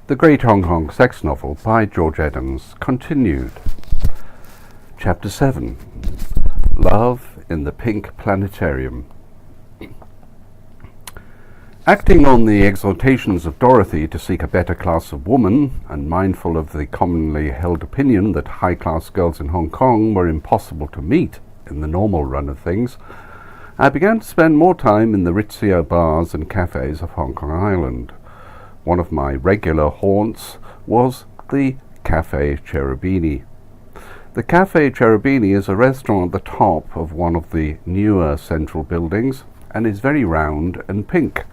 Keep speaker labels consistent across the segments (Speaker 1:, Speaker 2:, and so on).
Speaker 1: The Great Hong Kong Sex Novel by George Adams, continued. Chapter 7. Love in the Pink Planetarium. Acting on the exhortations of Dorothy to seek a better class of woman, and mindful of the commonly held opinion that high-class girls in Hong Kong were impossible to meet in the normal run of things, I began to spend more time in the ritzier bars and cafes of Hong Kong Island. One of my regular haunts was the Café Cherubini. The Café Cherubini is a restaurant at the top of one of the newer central buildings and is very round and pink.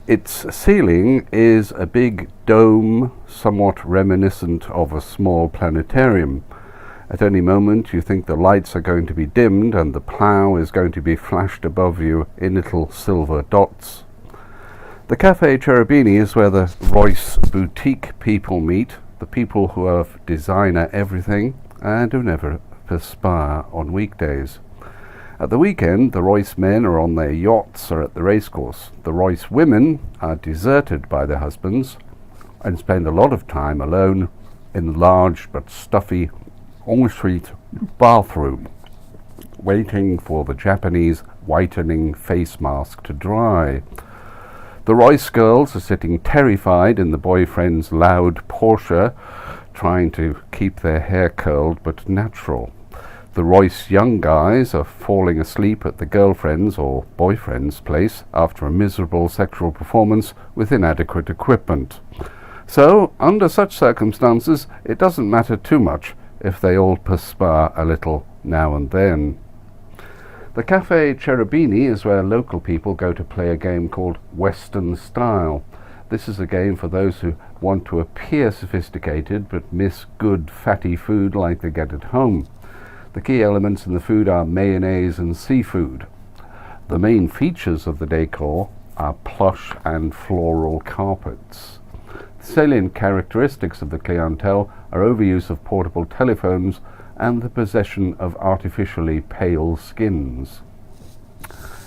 Speaker 1: Its ceiling is a big dome, somewhat reminiscent of a small planetarium. At any moment you think the lights are going to be dimmed and the plough is going to be flashed above you in little silver dots. The Café Cherubini is where the Royce boutique people meet, the people who have designer everything and who never perspire on weekdays. At the weekend, the Royce men are on their yachts or at the racecourse. The Royce women are deserted by their husbands and spend a lot of time alone in the large but stuffy ensuite bathroom, waiting for the Japanese whitening face mask to dry. The Royce girls are sitting terrified in the boyfriend's loud Porsche, trying to keep their hair curled but natural. The Royce young guys are falling asleep at the girlfriend's or boyfriend's place after a miserable sexual performance with inadequate equipment. So, under such circumstances, it doesn't matter too much if they all perspire a little now and then. The Café Cherubini is where local people go to play a game called Western Style. This is a game for those who want to appear sophisticated but miss good fatty food like they get at home. The key elements in the food are mayonnaise and seafood. The main features of the decor are plush and floral carpets. The salient characteristics of the clientele are overuse of portable telephones and the possession of artificially pale skins.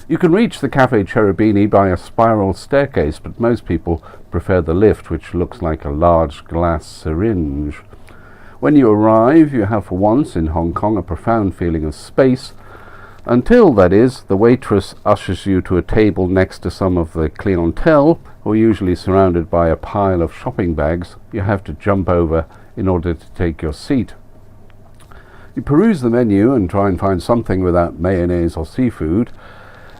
Speaker 1: You can reach the Café Cherubini by a spiral staircase, but most people prefer the lift, which looks like a large glass syringe. When you arrive, you have for once in Hong Kong a profound feeling of space, until, that is, the waitress ushers you to a table next to some of the clientele, who are usually surrounded by a pile of shopping bags you have to jump over in order to take your seat. You peruse the menu and try and find something without mayonnaise or seafood.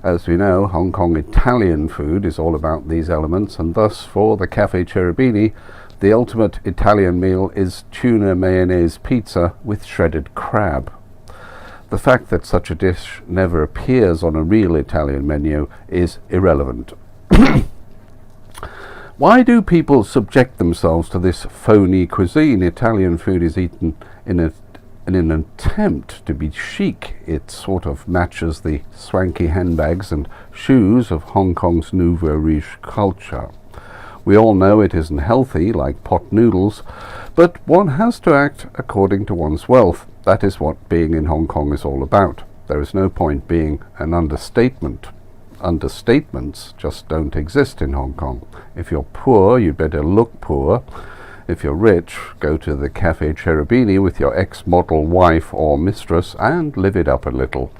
Speaker 1: As we know, Hong Kong Italian food is all about these elements, and thus for the Café Cherubini, the ultimate Italian meal is tuna mayonnaise pizza with shredded crab. The fact that such a dish never appears on a real Italian menu is irrelevant. Why do people subject themselves to this phony cuisine? Italian food is eaten in an attempt to be chic. It sort of matches the swanky handbags and shoes of Hong Kong's nouveau riche culture. We all know it isn't healthy, like pot noodles, but one has to act according to one's wealth. That is what being in Hong Kong is all about. There is no point being an understatement. Understatements just don't exist in Hong Kong. If you're poor, you'd better look poor. If you're rich, go to the Café Cherubini with your ex-model wife or mistress and live it up a little.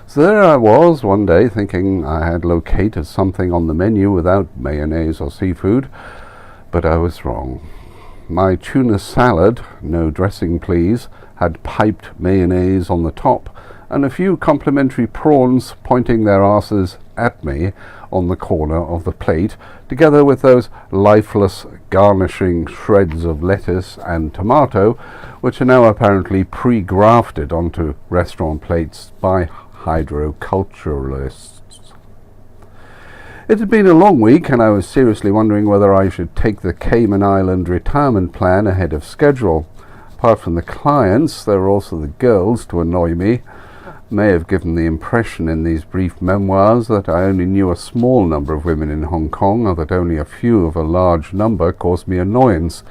Speaker 1: So there I was one day thinking I had located something on the menu without mayonnaise or seafood, but I was wrong. My tuna salad, no dressing please, had piped mayonnaise on the top and a few complimentary prawns pointing their asses at me on the corner of the plate, together with those lifeless garnishing shreds of lettuce and tomato, which are now apparently pre-grafted onto restaurant plates by hydroculturalists. It had been a long week, and I was seriously wondering whether I should take the Cayman Island retirement plan ahead of schedule. Apart from the clients, there were also the girls to annoy me. May have given the impression in these brief memoirs that I only knew a small number of women in Hong Kong, or that only a few of a large number caused me annoyance.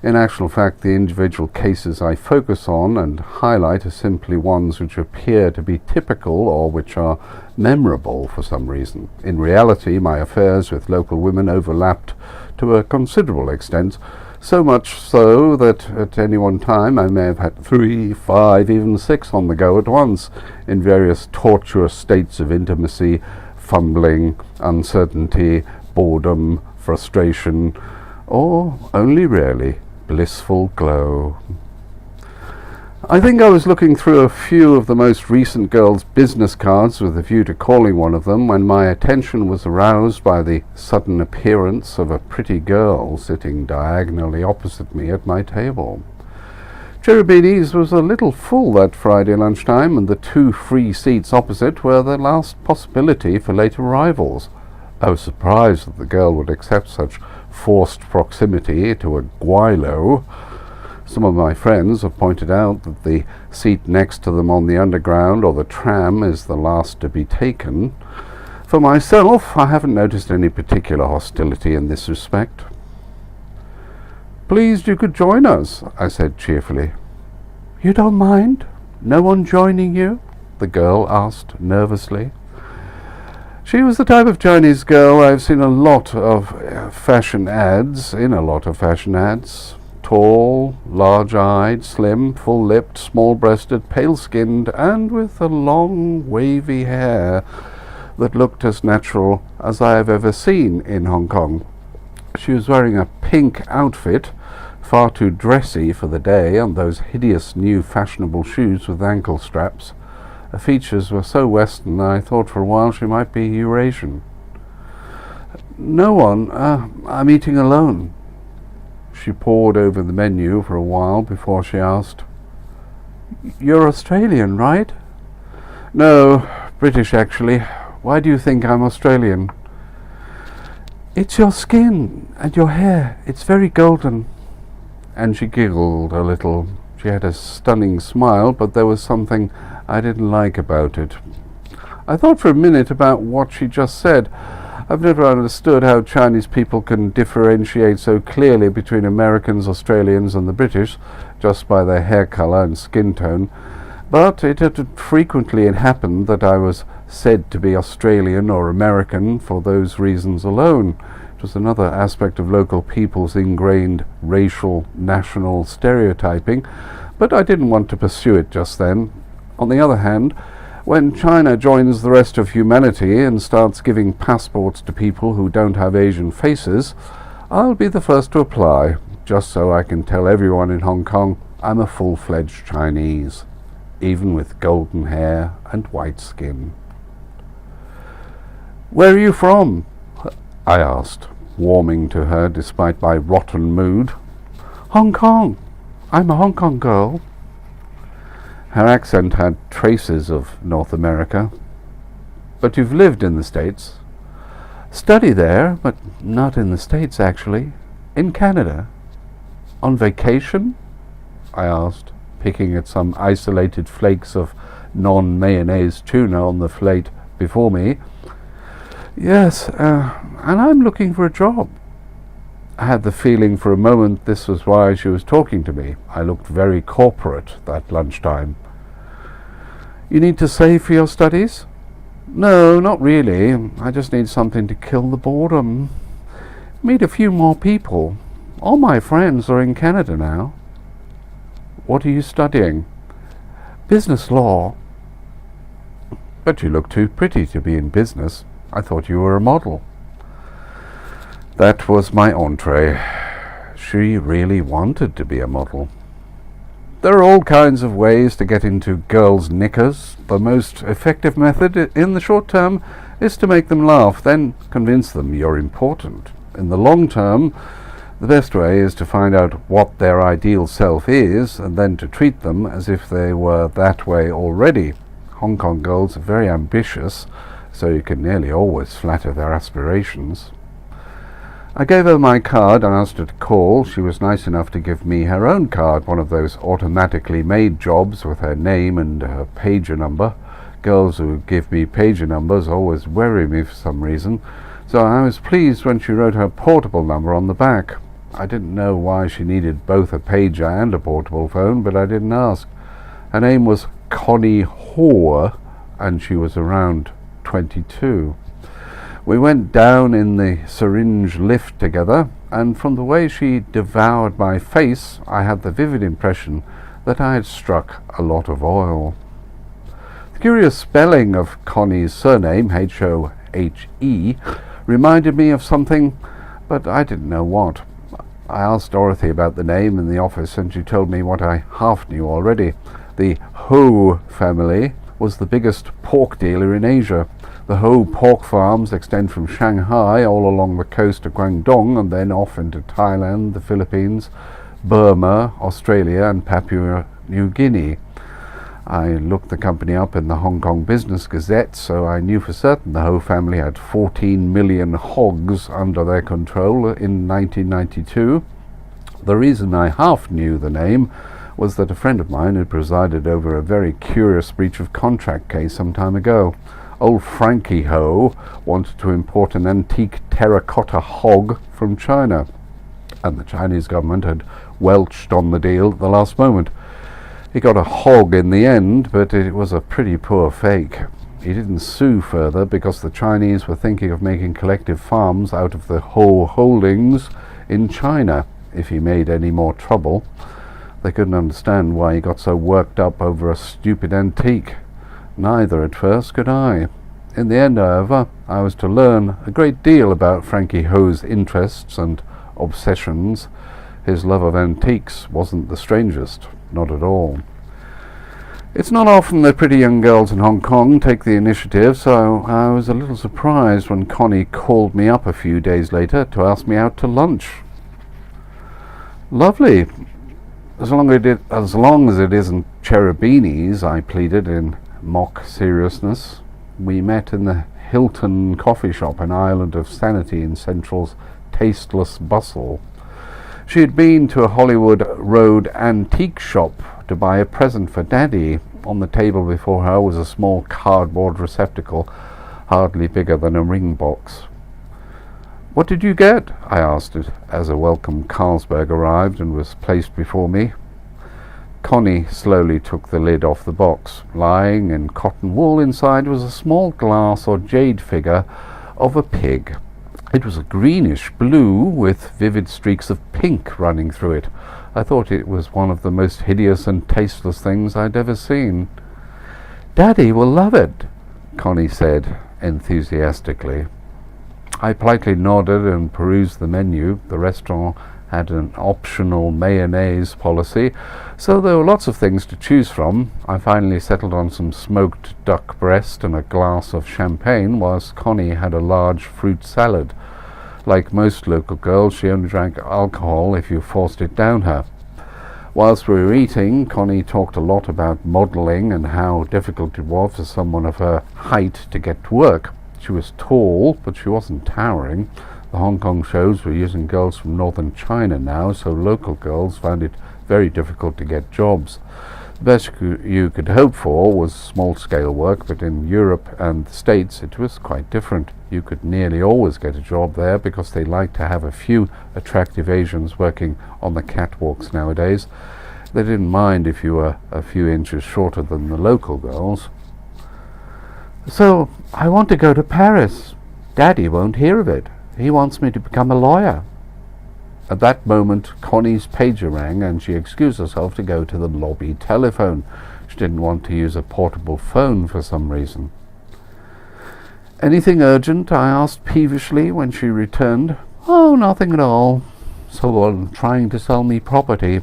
Speaker 1: In actual fact, the individual cases I focus on and highlight are simply ones which appear to be typical or which are memorable for some reason. In reality, my affairs with local women overlapped to a considerable extent, so much so that at any one time I may have had 3, 5, even 6 on the go at once, in various tortuous states of intimacy, fumbling, uncertainty, boredom, frustration, or only rarely blissful glow. I think I was looking through a few of the most recent girls' business cards with a view to calling one of them when my attention was aroused by the sudden appearance of a pretty girl sitting diagonally opposite me at my table. Cherubini's was a little full that Friday lunchtime, and the 2 free seats opposite were the last possibility for late arrivals. I was surprised that the girl would accept such forced proximity to a guilo. Some of my friends have pointed out that the seat next to them on the underground or the tram is the last to be taken. For myself, I haven't noticed any particular hostility in this respect. "Pleased you could join us," I said cheerfully. "You don't mind? No one joining you?" the girl asked nervously. She was the type of Chinese girl I've seen in a lot of fashion ads. Tall, large-eyed, slim, full-lipped, small-breasted, pale-skinned, and with a long, wavy hair that looked as natural as I have ever seen in Hong Kong. She was wearing a pink outfit, far too dressy for the day, and those hideous new fashionable shoes with ankle straps. Her features were so Western I thought for a while she might be Eurasian. "No one. I'm eating alone." She pored over the menu for a while before she asked, "You're Australian, right?" "No, British actually. Why do you think I'm Australian?" "It's your skin and your hair. It's very golden." And she giggled a little. She had a stunning smile, but there was something I didn't like about it. I thought for a minute about what she just said. I've never understood how Chinese people can differentiate so clearly between Americans, Australians and the British just by their hair colour and skin tone, but it had frequently happened that I was said to be Australian or American for those reasons alone. It was another aspect of local people's ingrained racial, national stereotyping, but I didn't want to pursue it just then. On the other hand, when China joins the rest of humanity and starts giving passports to people who don't have Asian faces, I'll be the first to apply, just so I can tell everyone in Hong Kong I'm a full-fledged Chinese, even with golden hair and white skin. "Where are you from?" I asked, warming to her despite my rotten mood. "Hong Kong. I'm a Hong Kong girl." Her accent had traces of North America. "But you've lived in the States?" "Study there, but not in the States actually. In Canada." "On vacation?" I asked, picking at some isolated flakes of non-mayonnaise tuna on the plate before me. "Yes, and I'm looking for a job." I had the feeling for a moment this was why she was talking to me. I looked very corporate that lunchtime. "You need to save for your studies?" "No, not really. I just need something to kill the boredom. Meet a few more people. All my friends are in Canada now." "What are you studying?" "Business law." "But you look too pretty to be in business. I thought you were a model." That was my entree. She really wanted to be a model. There are all kinds of ways to get into girls' knickers. The most effective method in the short term is to make them laugh, then convince them you're important. In the long term, the best way is to find out what their ideal self is and then to treat them as if they were that way already. Hong Kong girls are very ambitious, so you can nearly always flatter their aspirations. I gave her my card and asked her to call. She was nice enough to give me her own card, one of those automatically made jobs with her name and her pager number. Girls who give me pager numbers always worry me for some reason, so I was pleased when she wrote her portable number on the back. I didn't know why she needed both a pager and a portable phone, but I didn't ask. Her name was Connie Hoare, and she was around 22. We went down in the syringe lift together, and from the way she devoured my face, I had the vivid impression that I had struck a lot of oil. The curious spelling of Connie's surname, H-O-H-E, reminded me of something, but I didn't know what. I asked Dorothy about the name in the office, and she told me what I half knew already. The Ho family was the biggest pork dealer in Asia. The Ho pork farms extend from Shanghai all along the coast of Guangdong and then off into Thailand, the Philippines, Burma, Australia and Papua New Guinea. I looked the company up in the Hong Kong Business Gazette, so I knew for certain the Ho family had 14 million hogs under their control in 1992. The reason I half knew the name was that a friend of mine had presided over a very curious breach of contract case some time ago. Old Frankie Ho wanted to import an antique terracotta hog from China, and the Chinese government had welched on the deal at the last moment. He got a hog in the end, but it was a pretty poor fake. He didn't sue further because the Chinese were thinking of making collective farms out of the Ho holdings in China if he made any more trouble. They couldn't understand why he got so worked up over a stupid antique. Neither at first could I. In the end, however, I was to learn a great deal about Frankie Ho's interests and obsessions. His love of antiques wasn't the strangest, not at all. It's not often that pretty young girls in Hong Kong take the initiative, so I was a little surprised when Connie called me up a few days later to ask me out to lunch. Lovely. As long as it isn't Cherubini's, I pleaded in mock seriousness. We met in the Hilton coffee shop, an island of sanity in Central's tasteless bustle. She had been to a Hollywood Road antique shop to buy a present for Daddy. On the table before her was a small cardboard receptacle, hardly bigger than a ring box. "What did you get?" I asked it as a welcome Carlsberg arrived and was placed before me. Connie slowly took the lid off the box. Lying in cotton wool inside was a small glass or jade figure of a pig. It was a greenish blue with vivid streaks of pink running through it. I thought it was one of the most hideous and tasteless things I'd ever seen. "Daddy will love it," Connie said enthusiastically. I politely nodded and perused the menu. The restaurant had an optional mayonnaise policy, so there were lots of things to choose from. I finally settled on some smoked duck breast and a glass of champagne, whilst Connie had a large fruit salad. Like most local girls, she only drank alcohol if you forced it down her. Whilst we were eating, Connie talked a lot about modelling and how difficult it was for someone of her height to get to work. She was tall, but she wasn't towering. The Hong Kong shows were using girls from northern China now, so local girls found it very difficult to get jobs. The best you could hope for was small-scale work, but in Europe and the States it was quite different. You could nearly always get a job there because they like to have a few attractive Asians working on the catwalks nowadays. They didn't mind if you were a few inches shorter than the local girls. "So, I want to go to Paris. Daddy won't hear of it. He wants me to become a lawyer." At that moment, Connie's pager rang and she excused herself to go to the lobby telephone. She didn't want to use a portable phone for some reason. "Anything urgent?" I asked peevishly when she returned. "Oh, nothing at all. Someone trying to sell me property.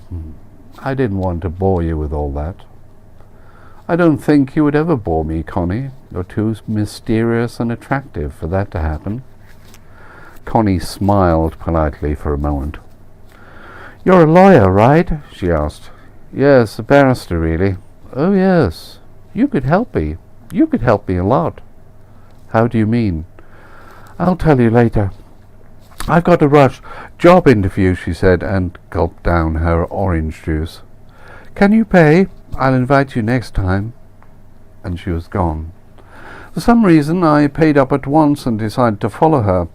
Speaker 1: I didn't want to bore you with all that." "I don't think you would ever bore me, Connie. You're too mysterious and attractive for that to happen." Connie smiled politely for a moment. "You're a lawyer, right?" she asked. "Yes, a barrister, really." "Oh, yes. You could help me. You could help me a lot." "How do you mean?" "I'll tell you later. I've got to rush. Job interview," she said, and gulped down her orange juice. "Can you pay? I'll invite you next time." And she was gone. For some reason, I paid up at once and decided to follow her.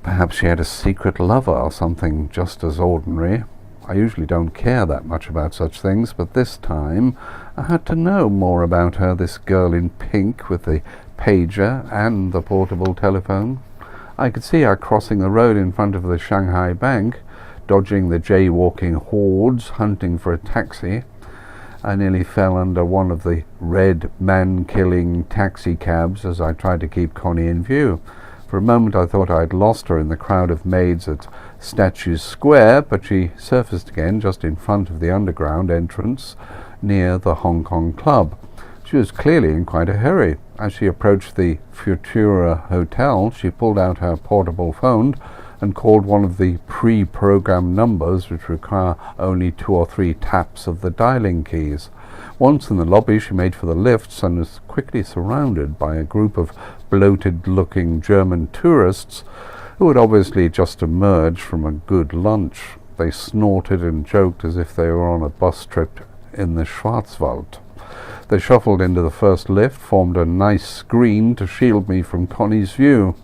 Speaker 1: Perhaps she had a secret lover or something just as ordinary. I usually don't care that much about such things, but this time I had to know more about her, this girl in pink with the pager and the portable telephone. I could see her crossing the road in front of the Shanghai Bank, dodging the jaywalking hordes, hunting for a taxi. I nearly fell under one of the red man-killing taxi cabs as I tried to keep Connie in view. For a moment I thought I'd lost her in the crowd of maids at Statues Square, but she surfaced again just in front of the underground entrance near the Hong Kong Club. She was clearly in quite a hurry. As she approached the Futura Hotel, she pulled out her portable phone and called one of the pre-programmed numbers which require only 2 or 3 taps of the dialing keys. Once in the lobby, she made for the lifts and was quickly surrounded by a group of bloated-looking German tourists who had obviously just emerged from a good lunch. They snorted and joked as if they were on a bus trip in the Schwarzwald. They shuffled into the first lift, formed a nice screen to shield me from Connie's view.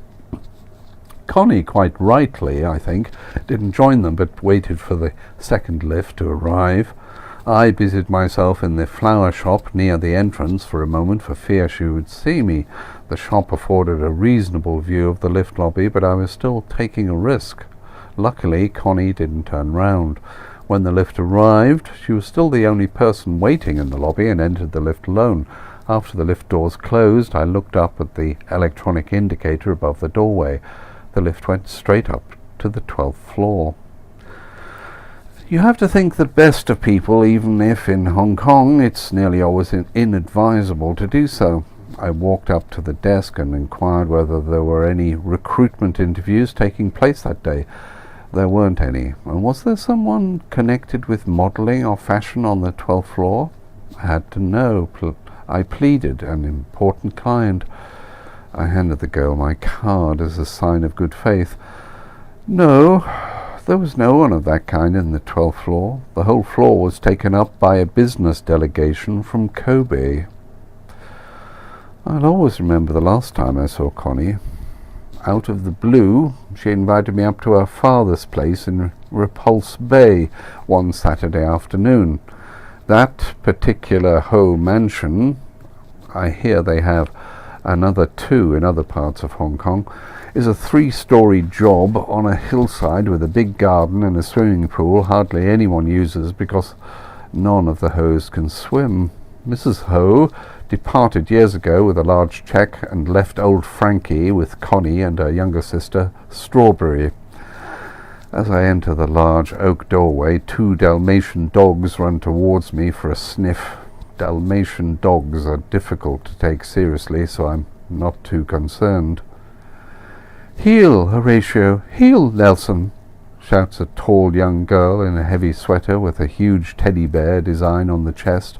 Speaker 1: Connie, quite rightly, I think, didn't join them but waited for the second lift to arrive. I busied myself in the flower shop near the entrance for a moment for fear she would see me. The shop afforded a reasonable view of the lift lobby, but I was still taking a risk. Luckily, Connie didn't turn round. When the lift arrived, she was still the only person waiting in the lobby and entered the lift alone. After the lift doors closed, I looked up at the electronic indicator above the doorway. The lift went straight up to the 12th floor. You have to think the best of people, even if in Hong Kong it's nearly always inadvisable to do so. I walked up to the desk and inquired whether there were any recruitment interviews taking place that day. There weren't any. And was there someone connected with modelling or fashion on the 12th floor? I had to know. I pleaded, an important client. I handed the girl my card as a sign of good faith. No, there was no one of that kind in the 12th floor. The whole floor was taken up by a business delegation from Kobe. I'll always remember the last time I saw Connie. Out of the blue, she invited me up to her father's place in Repulse Bay one Saturday afternoon. That particular Ho mansion, I hear they have another 2 in other parts of Hong Kong, is a 3-story job on a hillside with a big garden and a swimming pool hardly anyone uses because none of the Hos can swim. Mrs. Ho departed years ago with a large cheque and left old Frankie with Connie and her younger sister, Strawberry. As I enter the large oak doorway, 2 Dalmatian dogs run towards me for a sniff. Dalmatian dogs are difficult to take seriously, so I'm not too concerned. "Heel, Horatio! Heel, Nelson!" shouts a tall young girl in a heavy sweater with a huge teddy bear design on the chest,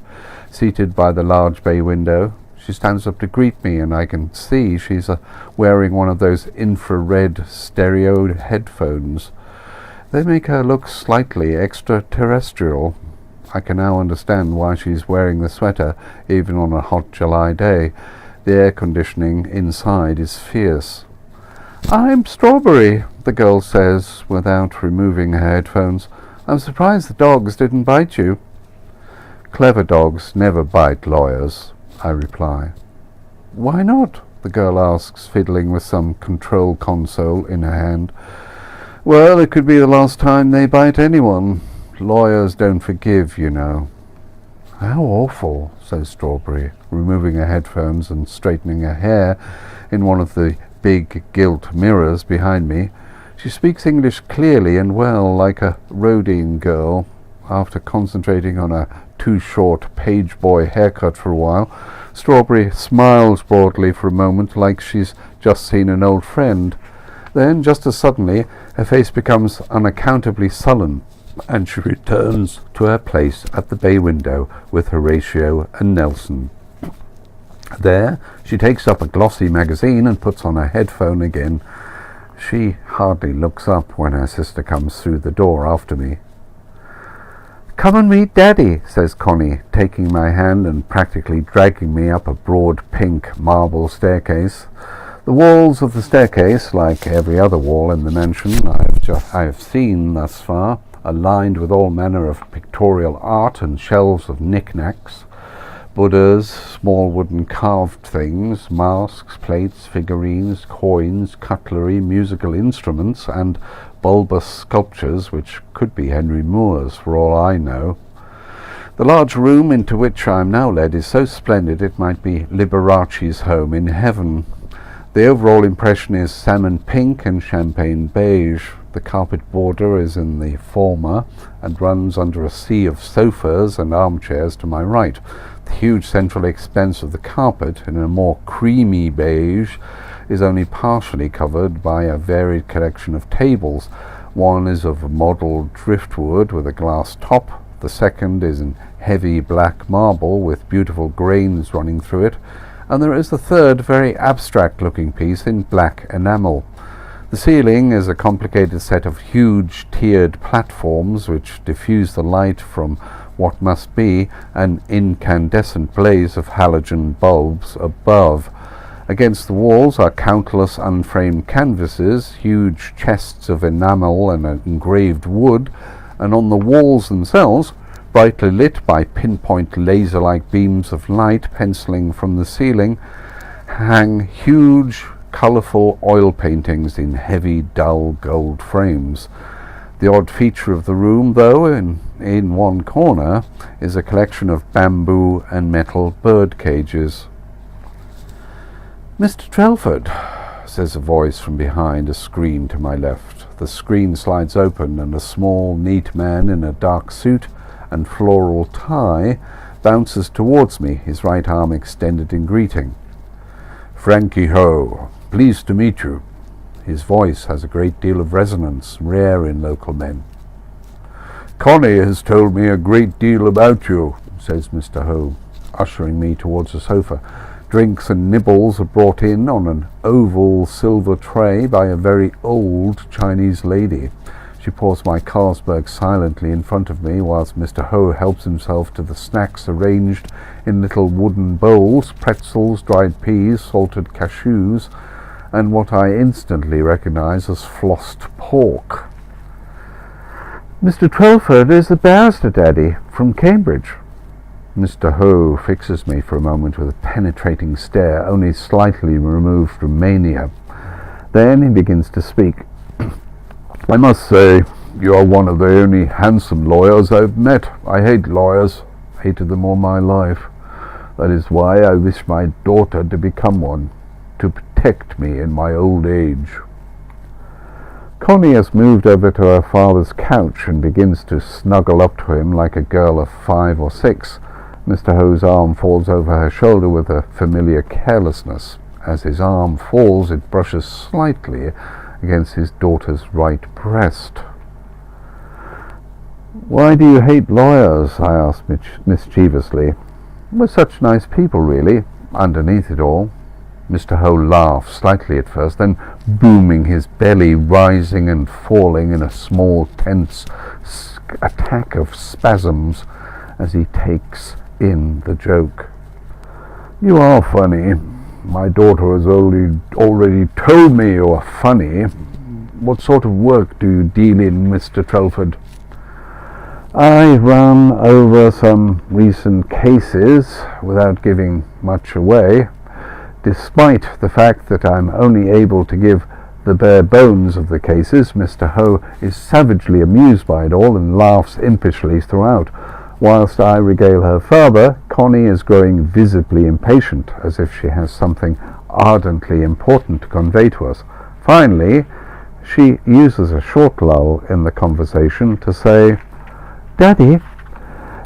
Speaker 1: seated by the large bay window. She stands up to greet me, and I can see she's wearing one of those infrared stereo headphones. They make her look slightly extraterrestrial. I can now understand why she's wearing the sweater, even on a hot July day. The air conditioning inside is fierce. "I'm Strawberry," the girl says, without removing her headphones. "I'm surprised the dogs didn't bite you." "Clever dogs never bite lawyers," I reply. "Why not?" the girl asks, fiddling with some control console in her hand. "Well, it could be the last time they bite anyone. Lawyers don't forgive, you know." "How awful," says Strawberry, removing her headphones and straightening her hair in one of the big gilt mirrors behind me. She speaks English clearly and well, like a Rhodian girl. After concentrating on a too short page boy haircut for a while, Strawberry smiles broadly for a moment, like she's just seen an old friend. Then, just as suddenly, her face becomes unaccountably sullen, and she returns to her place at the bay window with Horatio and Nelson. There, she takes up a glossy magazine and puts on her headphone again. She hardly looks up when her sister comes through the door after me. "Come and meet Daddy," says Connie, taking my hand and practically dragging me up a broad pink marble staircase. The walls of the staircase, like every other wall in the mansion I have seen thus far, are lined with all manner of pictorial art and shelves of knickknacks. Buddhas, small wooden carved things, masks, plates, figurines, coins, cutlery, musical instruments, and bulbous sculptures which could be Henry Moore's for all I know. The large room into which I am now led is so splendid it might be Liberace's home in heaven. The overall impression is salmon pink and champagne beige. The carpet border is in the former and runs under a sea of sofas and armchairs to my right. The huge central expanse of the carpet, in a more creamy beige, is only partially covered by a varied collection of tables. One is of modelled driftwood with a glass top. The second is in heavy black marble with beautiful grains running through it. And there is the third, very abstract-looking piece in black enamel. The ceiling is a complicated set of huge tiered platforms which diffuse the light from what must be an incandescent blaze of halogen bulbs above. Against the walls are countless unframed canvases, huge chests of enamel and engraved wood, and on the walls themselves, brightly lit by pinpoint laser-like beams of light penciling from the ceiling, hang huge, colourful oil paintings in heavy, dull gold frames. The odd feature of the room, though, in one corner, is a collection of bamboo and metal bird cages. "Mr. Trelford," says a voice from behind a screen to my left. The screen slides open and a small, neat man in a dark suit and floral tie bounces towards me, his right arm extended in greeting. "Frankie Ho, pleased to meet you." His voice has a great deal of resonance, rare in local men. "Connie has told me a great deal about you," says Mr. Ho, ushering me towards a sofa. Drinks and nibbles are brought in on an oval silver tray by a very old Chinese lady. She pours my Carlsberg silently in front of me, whilst Mr. Ho helps himself to the snacks arranged in little wooden bowls, pretzels, dried peas, salted cashews, and what I instantly recognise as flossed pork. "Mr. Trelford is the barrister, Daddy, from Cambridge." Mr. Ho fixes me for a moment with a penetrating stare, only slightly removed from mania. Then he begins to speak. "I must say, you are one of the only handsome lawyers I've met. I hate lawyers, hated them all my life. That is why I wish my daughter to become one, to protect me in my old age." Connie has moved over to her father's couch and begins to snuggle up to him like a girl of 5 or 6. Mr. Ho's arm falls over her shoulder with a familiar carelessness. As his arm falls, it brushes slightly against his daughter's right breast. "Why do you hate lawyers?" I asked mischievously. "We're such nice people, really, underneath it all." Mr. Ho laughs slightly at first, then booming, his belly rising and falling in a small, tense attack of spasms as he takes in the joke. "You are funny. My daughter has already told me you are funny. What sort of work do you deal in, Mr. Trelford?" "I run over some recent cases without giving much away. Despite the fact that I'm only able to give the bare bones of the cases, Mr. Ho is savagely amused by it all and laughs impishly throughout. Whilst I regale her further, Connie is growing visibly impatient, as if she has something ardently important to convey to us. Finally, she uses a short lull in the conversation to say, "Daddy,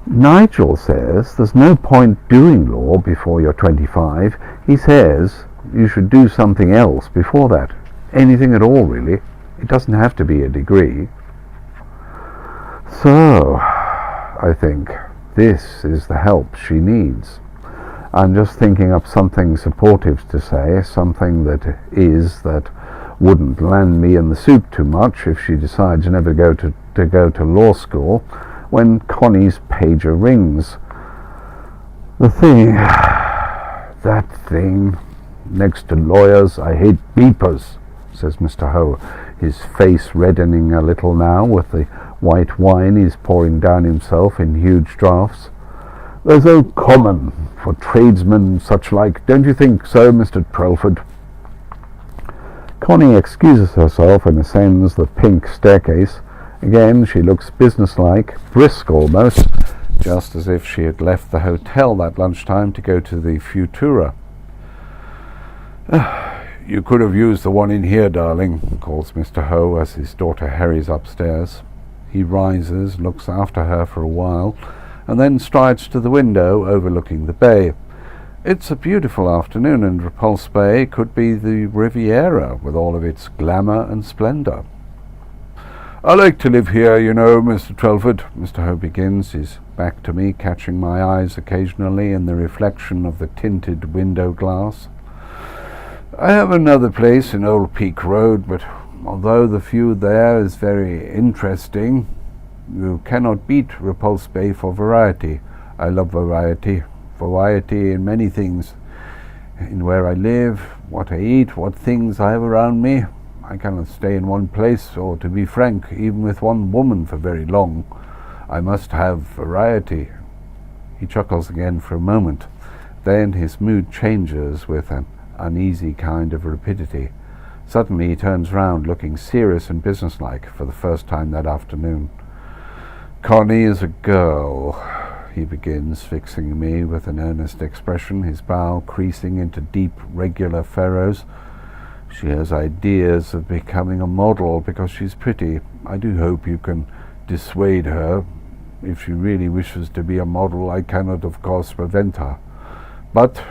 Speaker 1: Nigel says there's no point doing law before you're 25. He says you should do something else before that. Anything at all, really. It doesn't have to be a degree." So, I think, this is the help she needs. I'm just thinking up something supportive to say, something that wouldn't land me in the soup too much if she decides never to go to law school, when Connie's pager rings. That thing, next to lawyers, I hate beepers," says Mr. Ho, his face reddening a little now with the white wine he's pouring down himself in huge draughts.
Speaker 2: They're so common for tradesmen such like, don't you think so, Mr. Trelford? Connie excuses herself and ascends the pink staircase. Again she looks businesslike, brisk almost, just as if she had left the hotel that lunchtime to go to the Futura. "You could have used the one in here, darling," calls Mr. Ho as his daughter hurries upstairs. He rises, looks after her for a while, and then strides to the window overlooking the bay. It's a beautiful afternoon, and Repulse Bay could be the Riviera with all of its glamour and splendour. "I like to live here, you know, Mr. Trelford," Mr. Ho begins, his back to me, catching my eyes occasionally in the reflection of the tinted window glass. "I have another place in Old Peak Road, but although the view there is very interesting, you cannot beat Repulse Bay for variety. I love variety in many things, in where I live, what I eat, what things I have around me. I cannot stay in one place, or to be frank, even with one woman for very long. I must have variety." He chuckles again for a moment. Then his mood changes with an uneasy kind of rapidity. Suddenly he turns round, looking serious and businesslike for the first time that afternoon. "Connie is a girl," he begins, fixing me with an earnest expression, his brow creasing into deep, regular furrows. "She has ideas of becoming a model because she's pretty. I do hope you can dissuade her. If she really wishes to be a model, I cannot, of course, prevent her. But,"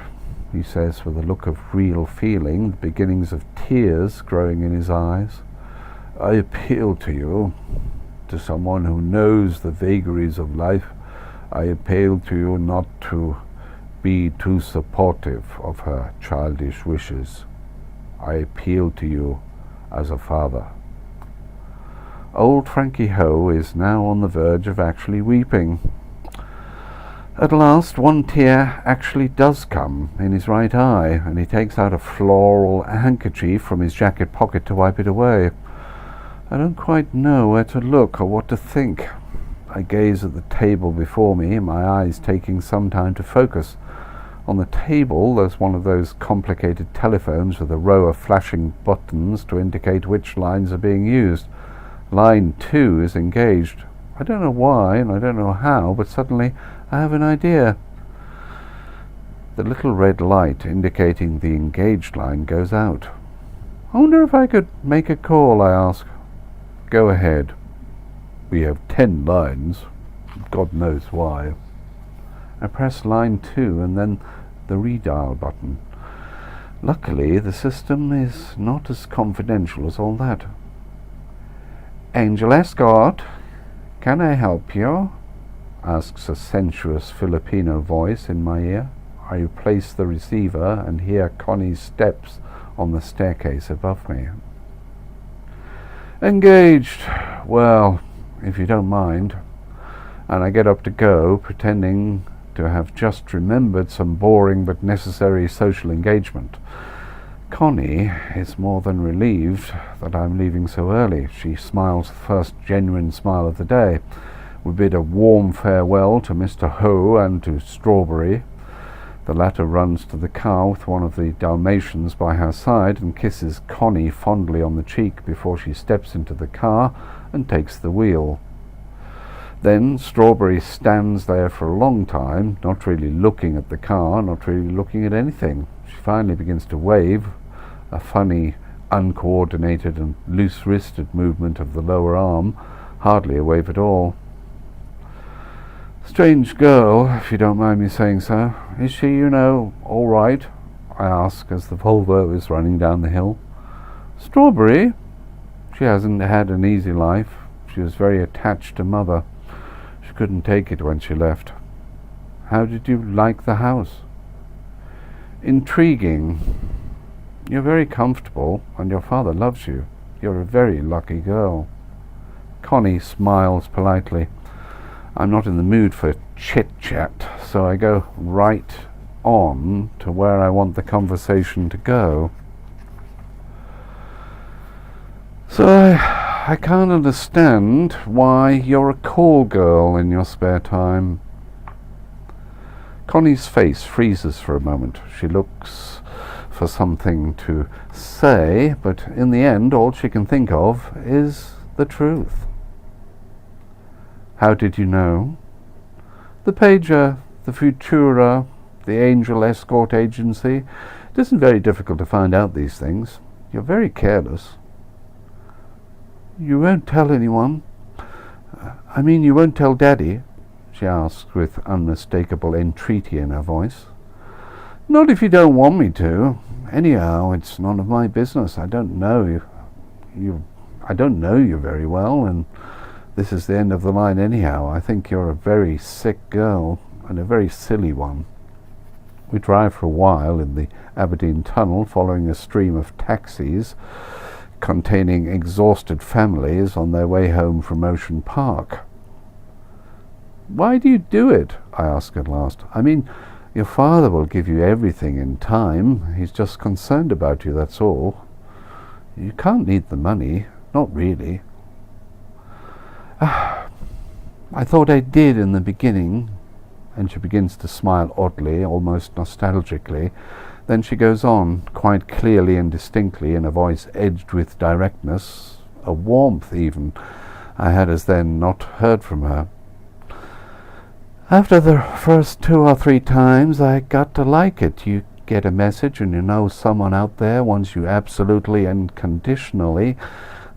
Speaker 2: he says with a look of real feeling, the beginnings of tears growing in his eyes, "I appeal to you, to someone who knows the vagaries of life. I appeal to you not to be too supportive of her childish wishes. I appeal to you as a father." Old Frankie Ho is now on the verge of actually weeping. At last one tear actually does come in his right eye, and he takes out a floral handkerchief from his jacket pocket to wipe it away. I don't quite know where to look or what to think. I gaze at the table before me, my eyes taking some time to focus. On the table there's one of those complicated telephones with a row of flashing buttons to indicate which lines are being used. Line 2 is engaged. I don't know why and I don't know how, but suddenly I have an idea. The little red light indicating the engaged line goes out. "I wonder if I could make a call," I ask. "Go ahead. We have 10 lines. God knows why." I press line 2 and then the redial button. Luckily, the system is not as confidential as all that. "Angel Escort, can I help you?" asks a sensuous Filipino voice in my ear. I replace the receiver and hear Connie's steps on the staircase above me. "Engaged. Well, if you don't mind." And I get up to go, pretending to have just remembered some boring but necessary social engagement. Connie is more than relieved that I'm leaving so early. She smiles the first genuine smile of the day. We bid a warm farewell to Mr. Ho and to Strawberry. The latter runs to the car with one of the Dalmatians by her side and kisses Connie fondly on the cheek before she steps into the car and takes the wheel. Then Strawberry stands there for a long time, not really looking at the car, not really looking at anything. She finally begins to wave, a funny, uncoordinated and loose-wristed movement of the lower arm, hardly a wave at all. "Strange girl, if you don't mind me saying so. Is she, all right?" I ask as the Volvo is running down the hill. "Strawberry? She hasn't had an easy life. She was very attached to Mother. She couldn't take it when she left." "How did you like the house?" "Intriguing. You're very comfortable, and your father loves you. You're a very lucky girl." Connie smiles politely. I'm not in the mood for chit-chat, so I go right on to where I want the conversation to go. "So I can't understand why you're a call girl in your spare time." Connie's face freezes for a moment. She looks for something to say, but in the end all she can think of is the truth. How did you know? The pager, the Futura, the Angel Escort Agency. It isn't very difficult to find out these things. You're very careless. You won't tell anyone? I mean, you won't tell Daddy? She asked with unmistakable entreaty in her voice. Not if you don't want me to. Anyhow, it's none of my business. I don't know you. I don't know you very well, and this is the end of the line anyhow. I think you're a very sick girl, and a very silly one. We drive for a while in the Aberdeen Tunnel, following a stream of taxis containing exhausted families on their way home from Ocean Park. Why do you do it? I ask at last. I mean, your father will give you everything in time. He's just concerned about you, that's all. You can't need the money. Not really. I thought I did in the beginning. And she begins to smile oddly, almost nostalgically. Then she goes on, quite clearly and distinctly, in a voice edged with directness, a warmth even, I had as then not heard from her. After the first 2 or 3 times, I got to like it. You get a message and you know someone out there wants you absolutely and conditionally.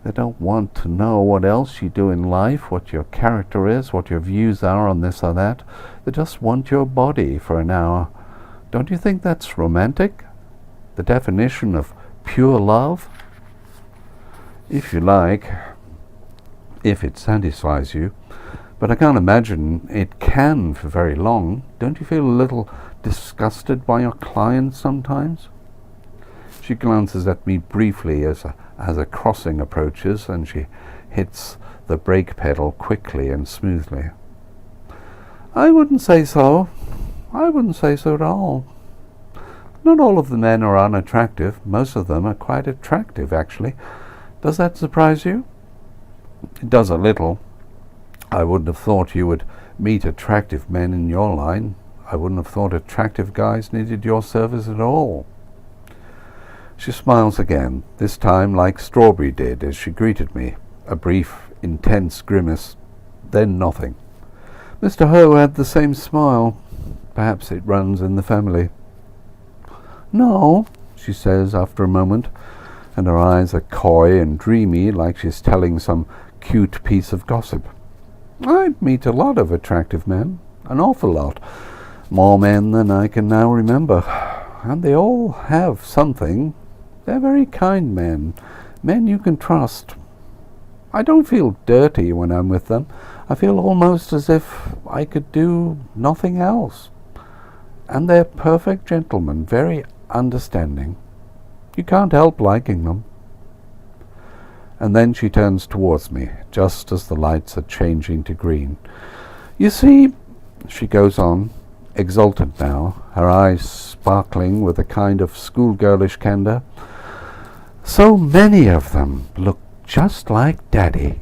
Speaker 2: They don't want to know what else you do in life, what your character is, what your views are on this or that. They just want your body for an hour. Don't you think that's romantic? The definition of pure love? If you like, if it satisfies you. But I can't imagine it can for very long. Don't you feel a little disgusted by your clients sometimes? She glances at me briefly as a crossing approaches, and she hits the brake pedal quickly and smoothly. I wouldn't say so. I wouldn't say so at all. Not all of the men are unattractive. Most of them are quite attractive, actually. Does that surprise you? It does a little. I wouldn't have thought you would meet attractive men in your line. I wouldn't have thought attractive guys needed your service at all. She smiles again, this time like Strawberry did as she greeted me. A brief, intense grimace, then nothing. Mr. Ho had the same smile. Perhaps it runs in the family. No, she says after a moment, and her eyes are coy and dreamy, like she's telling some cute piece of gossip. I meet a lot of attractive men, an awful lot, more men than I can now remember, and they all have something. They're very kind men, men you can trust. I don't feel dirty when I'm with them. I feel almost as if I could do nothing else. And they're perfect gentlemen, very understanding. You can't help liking them. And then she turns towards me, just as the lights are changing to green. You see, she goes on, exultant now, her eyes sparkling with a kind of schoolgirlish candour, so many of them look just like Daddy.